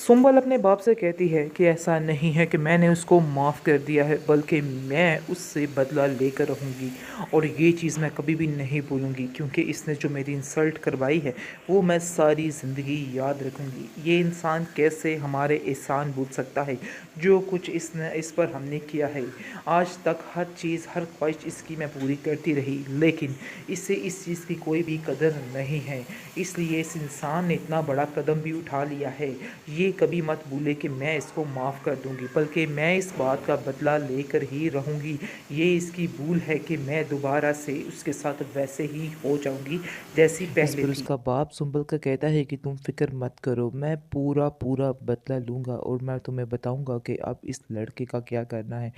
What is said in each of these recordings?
सुंबल अपने बाप से कहती है कि ऐसा नहीं है कि मैंने उसको माफ़ कर दिया है, बल्कि मैं उससे बदला लेकर रहूँगी और ये चीज़ मैं कभी भी नहीं भूलूँगी, क्योंकि इसने जो मेरी इंसल्ट करवाई है वो मैं सारी ज़िंदगी याद रखूँगी। ये इंसान कैसे हमारे एहसान भूल सकता है, जो कुछ इसने इस पर हमने किया है। आज तक हर चीज़, हर ख्वाहिश इसकी मैं पूरी करती रही, लेकिन इससे इस चीज़ की कोई भी कदर नहीं है। इसलिए इस इंसान ने इतना बड़ा कदम भी उठा लिया है। ये कभी मत भूले कि मैं इसको माफ़ कर दूंगी, बल्कि मैं इस बात का बदला लेकर ही रहूंगी। ये इसकी भूल है कि मैं दोबारा से उसके साथ वैसे ही हो जाऊंगी जैसी इस पहले पर थी। उसका बाप सुंबल का कहता है कि तुम फिक्र मत करो, मैं पूरा पूरा बदला लूँगा और मैं तुम्हें बताऊँगा कि अब इस लड़के का क्या करना है।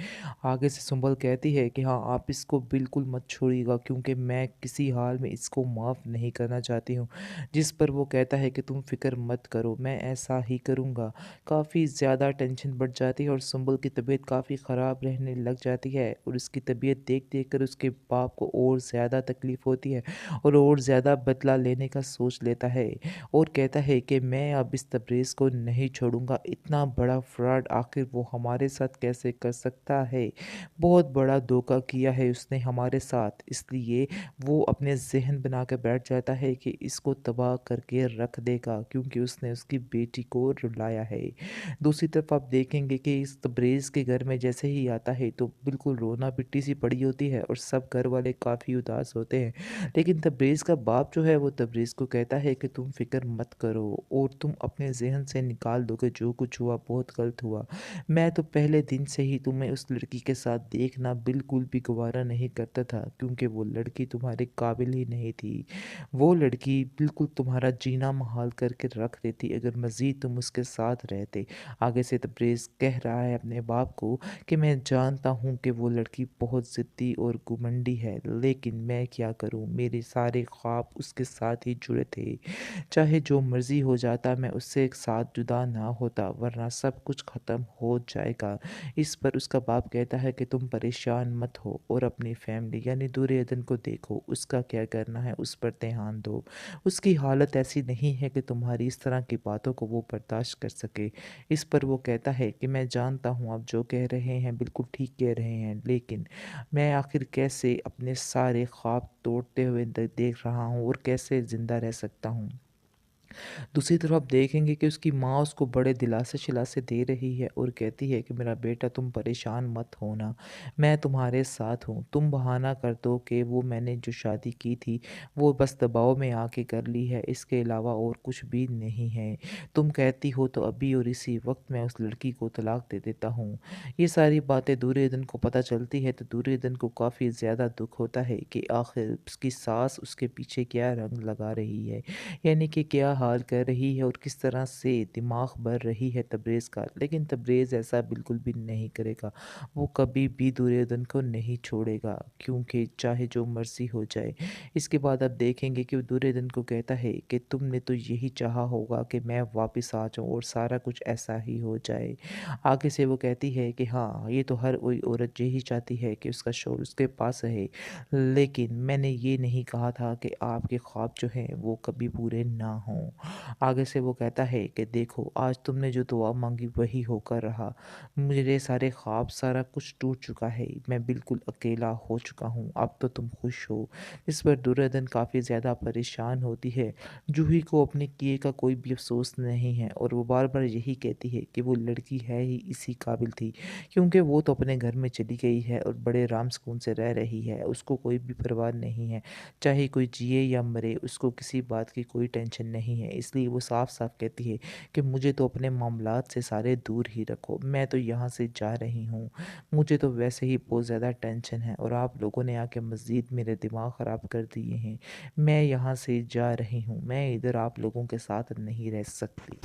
आगे से सुंबल कहती है कि हाँ, आप इसको बिल्कुल मत छोड़िएगा, क्योंकि मैं किसी हाल में इसको माफ़ नहीं करना चाहती हूँ। जिस पर वो कहता है कि तुम फिक्र मत करो, मैं ऐसा ही करूँगा। काफ़ी ज़्यादा टेंशन बढ़ जाती है और सुंबल की तबीयत काफ़ी ख़राब रहने लग जाती है और उसकी तबीयत देख देख कर उसके बाप को और ज़्यादा तकलीफ़ होती है और ज़्यादा बदला लेने का सोच लेता है और कहता है कि मैं अब इस तबरेज़ को नहीं छोड़ूंगा। इतना बड़ा फ्रॉड आखिर वो हमारे साथ कैसे कर सकता है। बहुत बड़ा धोखा किया है उसने हमारे साथ, इसलिए वो अपने जहन बना कर बैठ जाता है कि इसको तबाह करके रख देगा, क्योंकि उसने उसकी बेटी को रुलाया है। दूसरी तरफ आप देखेंगे कि इस तबरेज़ के घर में जैसे ही आता है तो बिल्कुल रोना पिट्टी सी पड़ी होती है और सब घर वाले काफ़ी उदास होते हैं। लेकिन तबरेज़ का बाप जो है वो तबरेज़ को कहता है कि तुम फ़िक्र मत करो और तुम अपने ज़हन से निकाल दो कि जो कुछ हुआ बहुत गलत हुआ। मैं तो पहले दिन से ही तुम्हें उस लड़की के साथ देखना बिल्कुल भी गवारा नहीं करता था, क्योंकि वो लड़की तुम्हारे काबिल ही नहीं थी। वो लड़की बिल्कुल तुम्हारा जीना मुहाल करके रख देती अगर मज़ीद तुम उसके साथ रहते। आगे से तबरेज़ कह रहा है अपने बाप को कि मैं जानता हूँ कि वो लड़की बहुत ज़िद्दी और घमंडी है, लेकिन मैं क्या करूँ, मेरे सारे ख्वाब उसके साथ ही जुड़े थे। चाहे जो मर्ज़ी हो जाता, मैं उससे एक साथ जुदा ना होता, वरना सब कुछ ख़त्म हो जाएगा। इस पर उसका बाप कहता है कि तुम परेशान मत हो और अपनी फैमिली यानी दुर्योधन को देखो, उसका क्या करना है उस पर ध्यान दो। उसकी हालत ऐसी नहीं है कि तुम्हारी इस तरह की बातों को वो बर्दाश्त कर सके। इस पर वो कहता है कि मैं जानता हूँ आप जो कह रहे हैं बिल्कुल ठीक कह रहे हैं, लेकिन मैं आखिर कैसे अपने सारे ख्वाब तोड़ते हुए देख रहा हूँ और कैसे ज़िंदा रह सकता हूँ। दूसरी तरफ आप देखेंगे कि उसकी माँ उसको बड़े दिलासे-शिलासे दे रही है और कहती है कि मेरा बेटा तुम परेशान मत होना, मैं तुम्हारे साथ हूँ। तुम बहाना कर दो कि वो मैंने जो शादी की थी वो बस दबाव में आके कर ली है, इसके अलावा और कुछ भी नहीं है। तुम कहती हो तो अभी और इसी वक़्त मैं उस लड़की को तलाक दे देता हूँ। ये सारी बातें दुर्योधन को पता चलती है तो दुर्योधन को काफ़ी ज़्यादा दुःख होता है कि आखिर उसकी सास उसके पीछे क्या रंग लगा रही है। यानी कि क्या हाल कर रही है और किस तरह से दिमाग भर रही है तबरेज़ का। लेकिन तबरेज़ ऐसा बिल्कुल भी नहीं करेगा। वो कभी भी दुर्योधन को नहीं छोड़ेगा, क्योंकि चाहे जो मर्ज़ी हो जाए। इसके बाद आप देखेंगे कि वो दुर्योधन को कहता है कि तुमने तो यही चाहा होगा कि मैं वापस आ जाऊँ और सारा कुछ ऐसा ही हो जाए। आगे से वो कहती है कि हाँ, ये तो हर कोई औरत यही चाहती है कि उसका शौहर उसके पास रहे। लेकिन मैंने ये नहीं कहा था कि आपके ख्वाब जो हैं वो कभी पूरे ना हों। आगे से वो कहता है कि देखो आज तुमने जो दुआ माँगी वही होकर रहा। मेरे सारे ख्वाब सारा कुछ टूट चुका है। मैं बिल्कुल अकेला हो चुका हूँ। अब तो तुम खुश हो। इस पर दुर्योधन काफ़ी ज़्यादा परेशान होती है। जूही को अपने किए का कोई भी अफ़सोस नहीं है और वो बार-बार यही कहती है कि वो लड़की है ही इसी काबिल थी, क्योंकि वो तो अपने घर में चली गई है और बड़े आराम सुकून से रह रही है। उसको कोई भी परवाह नहीं है। चाहे कोई जिए या मरे, उसको किसी बात की कोई टेंशन नहीं है। इसलिए वो साफ-साफ कहती है कि मुझे तो अपने मामलात से सारे दूर ही रखो। मैं तो यहाँ से जा रही हूँ। मुझे तो वैसे ही बहुत ज़्यादा टेंशन है और आप लोगों ने आके मज़ीद मेरे दिमाग ख़राब कर दिए हैं। मैं यहाँ से जा रही हूँ। मैं इधर आप लोगों के साथ नहीं रह सकती।